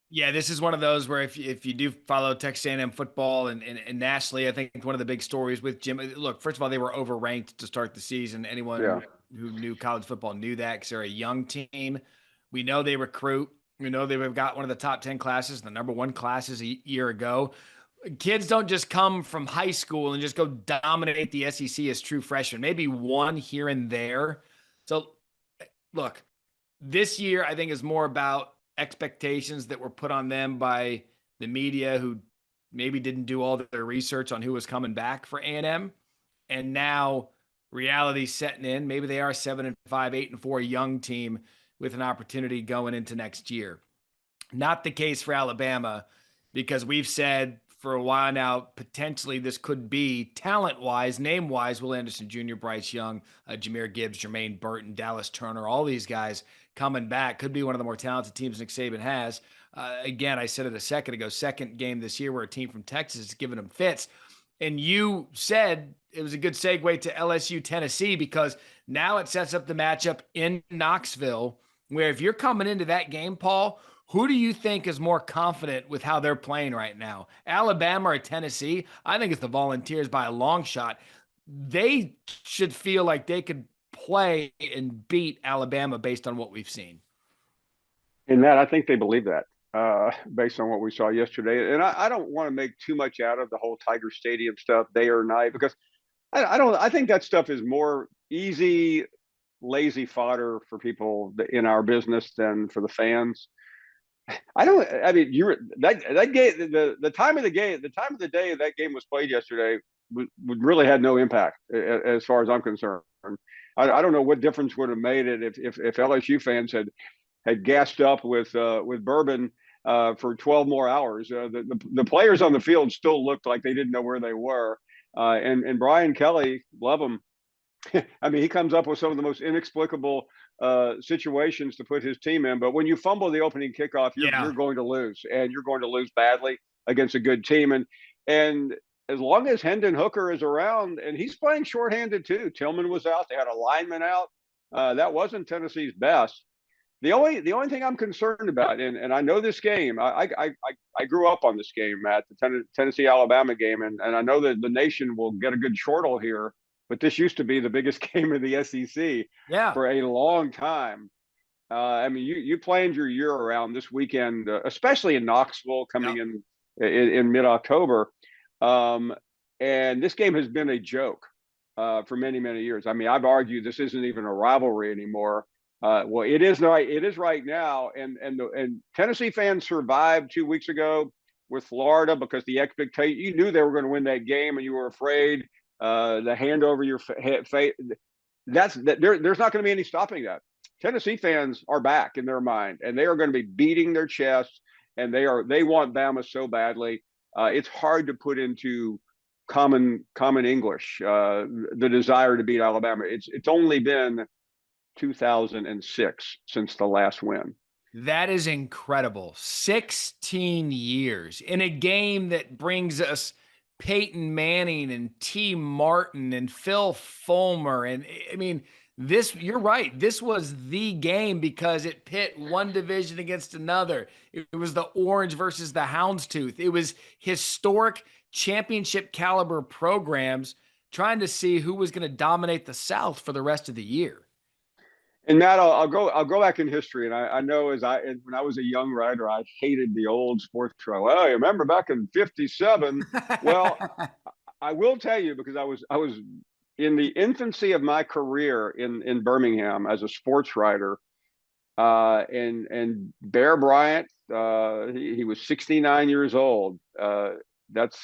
Yeah, this is one of those where if you do follow Texas A&M football and nationally, I think one of the big stories with Jim. Look, first of all, they were overranked to start the season. Yeah. Anyone who knew college football knew that because they're a young team. We know they recruit. We know they've got one of the top 10 classes, the number one classes a year ago. Kids don't just come from high school and just go dominate the SEC as true freshmen. Maybe one here and there. So look, this year I think is more about expectations that were put on them by the media who maybe didn't do all their research on who was coming back for A&M, and now reality setting in. Maybe they are 7-5, 8-4, young team with an opportunity going into next year. Not the case for Alabama, because we've said for a while now, potentially this could be talent wise, name wise, Will Anderson Jr., Bryce Young, Jameer Gibbs, Jermaine Burton, Dallas Turner, all these guys coming back. Could be one of the more talented teams Nick Saban has. Again, I said it a second ago, second game this year where a team from Texas is giving them fits. And you said it was a good segue to LSU Tennessee, because now it sets up the matchup in Knoxville, where if you're coming into that game, Paul, who do you think is more confident with how they're playing right now? Alabama or Tennessee? I think it's the Volunteers by a long shot. They should feel like they could play and beat Alabama based on what we've seen. And that I think they believe that based on what we saw yesterday. And I don't want to make too much out of the whole Tiger Stadium stuff, day or night, because I don't. I think that stuff is more easy, lazy fodder for people in our business than for the fans. I don't. I mean, that game, the time of the game, the time of the day that game was played yesterday would really had no impact as far as I'm concerned. I don't know what difference would have made it if LSU fans had gassed up with bourbon for 12 more hours. The players on the field still looked like they didn't know where they were. And Brian Kelly, love him. I mean, he comes up with some of the most inexplicable situations to put his team in. But when you fumble the opening kickoff, you're Yeah. going to lose, and you're going to lose badly against a good team. And as long as Hendon Hooker is around, and he's playing shorthanded too. Tillman was out. They had a lineman out. That wasn't Tennessee's best. The only thing I'm concerned about, and I know this game, I grew up on this game, Matt, the Tennessee Alabama game, and I know that the nation will get a good chortle here, but this used to be the biggest game of the SEC Yeah. for a long time. I mean, you planned your year around this weekend, especially in Knoxville, coming Yep. in mid October, um, and this game has been a joke for many years. I mean, I've argued this isn't even a rivalry anymore. Well, it is right. It is right now, and Tennessee fans survived 2 weeks ago with Florida because the expectation, you knew they were going to win that game, and you were afraid the hand over your face. There's not going to be any stopping that. Tennessee fans are back in their mind, and they are going to be beating their chests, and they want Bama so badly. It's hard to put into common English the desire to beat Alabama. It's only been 2006 since the last win. That is incredible. 16 years in a game that brings us Peyton Manning and T. Martin and Phil Fulmer. And I mean, this, you're right. This was the game because it pit one division against another. It was the Orange versus the Houndstooth. It was historic championship caliber programs trying to see who was going to dominate the South for the rest of the year. And Matt, I'll go back in history, and I know when I was a young writer, I hated the old sports show. Well, you remember back in '57? Well, I will tell you because I was in the infancy of my career in Birmingham as a sports writer, and Bear Bryant, he was 69 years old. That's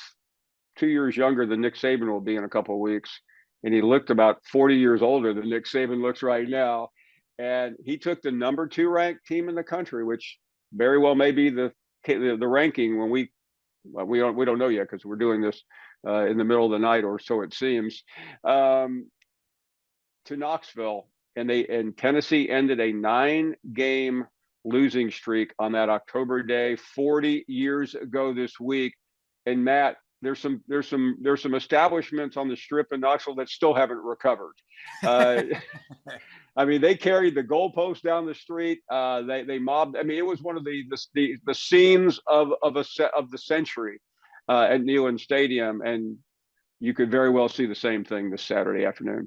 2 years younger than Nick Saban will be in a couple of weeks, and he looked about 40 years older than Nick Saban looks right now. And he took the number 2 ranked team in the country, which very well may be the ranking when we don't know yet because we're doing this in the middle of the night, or so it seems, to Knoxville, and Tennessee ended a 9-game losing streak on that October day 40 years ago this week. And Matt, there's some establishments on the strip in Knoxville that still haven't recovered. Uh, I mean, they carried the goalpost down the street. They mobbed. I mean, it was one of the scenes of the century at Neyland Stadium, and you could very well see the same thing this Saturday afternoon.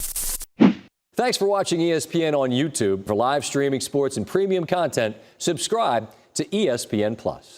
Thanks for watching ESPN on YouTube. For live streaming sports and premium content, subscribe to ESPN Plus.